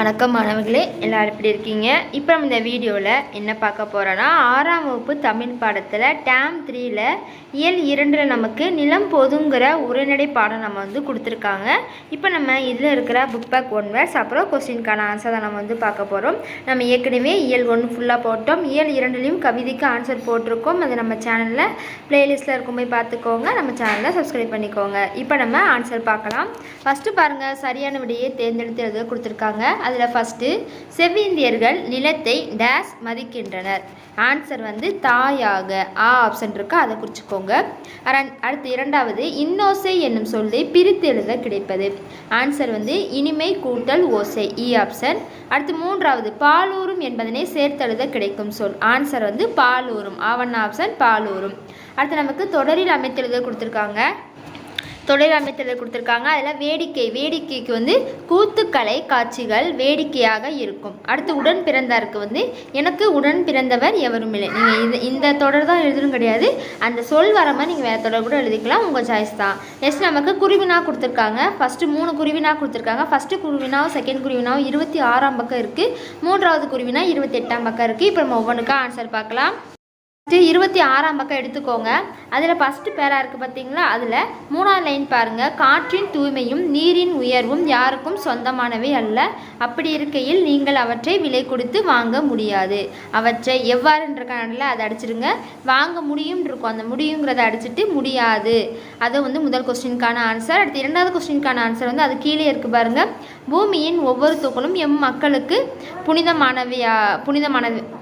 வணக்கம் மாணவர்களே, எல்லாரும் எப்படி இருக்கீங்க? இப்போ நம்ம இந்த வீடியோவில் என்ன பார்க்க போகிறோன்னா, 6ஆம் வகுப்பு தமிழ் பாடத்தில் டேம் 3ல் இயல் 2ல் நமக்கு நிலம் பொதுங்கிற உரைநடை பாடம் நம்ம கொடுத்துருக்காங்க. இப்போ நம்ம இதில் இருக்கிற புக் பேக் 1 வேர்ட்ஸ் அப்புறம் கொஸ்டினுக்கான ஆன்சர் தான் நம்ம பார்க்க போகிறோம். நம்ம ஏற்கனவே இயல் 1 ஃபுல்லாக போட்டோம், இயல் 2லையும் கவிதைக்கு ஆன்சர் போட்டிருக்கோம். அது நம்ம சேனலில் ப்ளேலிஸ்ட்டில் இருக்கும் போய் பார்த்துக்கோங்க, நம்ம சேனலில் சப்ஸ்கிரைப் பண்ணிக்கோங்க. இப்போ நம்ம ஆன்சர் பார்க்கலாம். ஃபஸ்ட்டு பாருங்கள், சரியான விடையை தேர்ந்தெடுத்து எழுத கொடுத்துருக்காங்க. அதில் ஃபஸ்ட்டு, செவ்விந்தியர்கள் நிலத்தை டேஸ் மதிக்கின்றனர். ஆன்சர் தாயாக, ஆ ஆப்ஷன் இருக்கு, அதை குறிச்சிக்கோங்க. அடுத்து இரண்டாவது, இன்னோசை என்னும் சொல்லை பிரித்து எழுத கிடைப்பது. ஆன்சர் இனிமை கூட்டல் ஓசை, இ ஆப்ஷன். அடுத்து மூன்றாவது, பாலூரும் என்பதனை சேர்த்தெழுத கிடைக்கும் சொல். ஆன்சர் பாலூரும், ஆவன் ஆப்ஷன், பாலூரும். அடுத்து நமக்கு தொடரில் அமைத்தெழுத கொடுத்துருக்காங்க. தொடர் அமைத்தல் கொடுத்துருக்காங்க. அதில் வேடிக்கை, வேடிக்கைக்கு கூத்துக்கலை காட்சிகள் வேடிக்கையாக இருக்கும். அடுத்து உடன் பிறந்தாருக்கு எனக்கு உடன் பிறந்தவர் எவரும் இல்லை. நீங்கள் இந்த தொடர் தான் எழுதணும் கிடையாது, அந்த சொல் வரமா நீங்கள் வேறு தொடர் கூட எழுதிக்கலாம், உங்கள் சாய்ஸ் தான். நெக்ஸ்ட் நமக்கு குருவினா கொடுத்துருக்காங்க. ஃபஸ்ட்டு 3 குருவினா கொடுத்துருக்காங்க. ஃபஸ்ட்டு குருவினாவும் செகண்ட் குருவினாவும் 26ஆம் பக்கம் இருக்குது, மூன்றாவது குருவினா 28ஆம் பக்கம் இருக்குது. இப்போ நம்ம ஒவ்வொன்றுக்கா ஆன்சர் பார்க்கலாம். 26ஆம் பக்கம் எடுத்துக்கோங்க. அதில் ஃபஸ்ட்டு பேரா இருக்குது பார்த்தீங்களா, அதில் 3ஆவது லைன் பாருங்கள். காற்றின் தூய்மையும் நீரின் உயர்வும் யாருக்கும் சொந்தமானவை அல்ல, அப்படி இருக்கையில் நீங்கள் அவற்றை விலை கொடுத்து வாங்க முடியாது. அவற்றை எவ்வாறுன்ற கணக்கில் அதை அடிச்சிடுங்க. வாங்க முடியும் இருக்கும், அந்த முடியுங்கிறத அடிச்சுட்டு முடியாது. அது முதல் கொஸ்டினுக்கான ஆன்சர். அடுத்து இரண்டாவது கொஸ்டினுக்கான ஆன்சர் அது கீழே இருக்குது பாருங்கள். பூமியின் ஒவ்வொரு துகளும் எம் மக்களுக்கு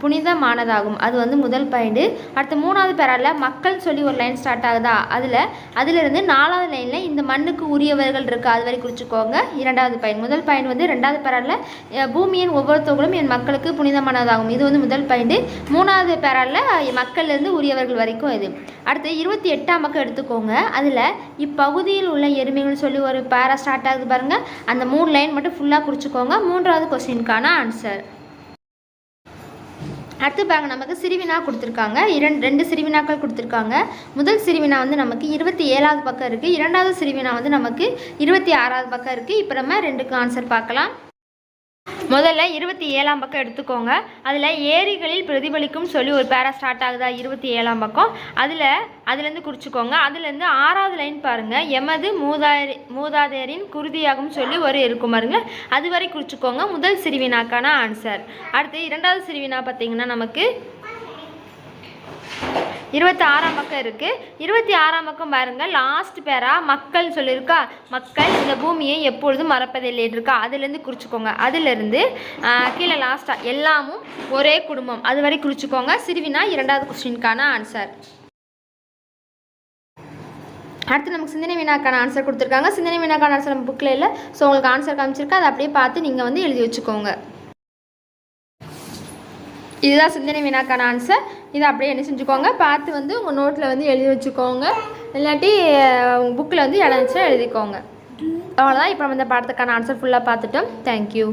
புனிதமானதாகும். அது முதல் பாயிண்ட். அடுத்து 3ஆவது பேரால மக்கள் சொல்லி ஒரு லைன் ஸ்டார்ட் ஆகுதா, அதிலிருந்து 4ஆவது லைனில் இந்த மண்ணுக்கு உரியவர்கள் இருக்குது, அது வரை குறிச்சிக்கோங்க. இரண்டாவது பாயிண்ட். முதல் பாயிண்ட் 2ஆவது பேரால பூமியின் ஒவ்வொரு துகளும் என் மக்களுக்கு புனிதமானதாகும், இது முதல் பாயிண்ட். 3ஆவது பேரால மக்கள்லேருந்து உரியவர்கள் வரைக்கும் இது. அடுத்து 28ஆம் பக்கம் எடுத்துக்கோங்க. அதில் இப்பகுதியில் உள்ள எருமைகள் சொல்லி ஒரு பேரா ஸ்டார்ட் ஆகுது பாருங்கள், அந்த 3 லைன் மட்டும் ஃபுல்லாக குறிச்சிக்கோங்க. 3ஆவது கொஸ்டினுக்கான ஆன்சர். அடுத்து பாருங்க, நமக்கு சிறுவினா கொடுத்துருக்காங்க. ரெண்டு சிறுவினாக்கள் கொடுத்துருக்காங்க. முதல் சிறுவினா நமக்கு 27ஆவது பக்கம் இருக்குது, இரண்டாவது சிறுவினா நமக்கு 26ஆவது பக்கம் இருக்குது. இப்போ நம்ம ரெண்டுக்கு ஆன்சர் பார்க்கலாம். முதல்ல 27ஆம் பக்கம் எடுத்துக்கோங்க. அதில் ஏரிகளில் பிரதிபலிக்கும் சொல்லி ஒரு பேரா ஸ்டார்ட் ஆகுதா, 27ஆம் பக்கம். அதுலேருந்து குறிச்சிக்கோங்க. அதுலேருந்து 6ஆவது லைன் பாருங்கள். எமது மூதாதையரின் குருதியாகும் சொல்லி ஒரு இருக்கும் பாருங்க, அது வரை குறிச்சிக்கோங்க. முதல் சிறுவினாக்கான ஆன்சர். அடுத்து இரண்டாவது சிறுவினா பார்த்தீங்கன்னா நமக்கு 26ஆம் பக்கம் இருக்குது. 26ஆம் பக்கம் பாருங்கள், லாஸ்ட் பேரா மக்கள் சொல்லியிருக்கா, மக்கள் இந்த பூமியை எப்பொழுதும் மறப்பதில்லை இருக்கா, அதுலேருந்து குறிச்சிக்கோங்க. அதுலேருந்து கீழே லாஸ்ட்டாக எல்லாமும் ஒரே குடும்பம், அது வரை குறிச்சிக்கோங்க. சிறுவினா இரண்டாவது கொஸ்டினுக்கான ஆன்சர். அடுத்து நமக்கு சிந்தனை வினாக்கான ஆன்சர் கொடுத்துருக்காங்க. சிந்தனை வினாக்கான ஆன்சர் நம்ம புக்கில் இல்லை, ஸோ உங்களுக்கு ஆன்சர் காமிச்சிருக்கா, அதை அப்படியே பார்த்து நீங்கள் எழுதி வச்சுக்கோங்க. இதுதான் சிந்தனை வினாக்கான ஆன்சர். இதை அப்படியே என்ன செஞ்சுக்கோங்க, பார்த்து உங்கள் நோட்டில் எழுதி வச்சுக்கோங்க, இல்லாட்டி உங்கள் புக்கில் இடம் வச்சு எழுதிக்கோங்க. அவ்வளோதான். இப்போ நம்ம இந்த பாடத்துக்கான ஆன்சர் ஃபுல்லாக பார்த்துட்டோம். தேங்க்யூ.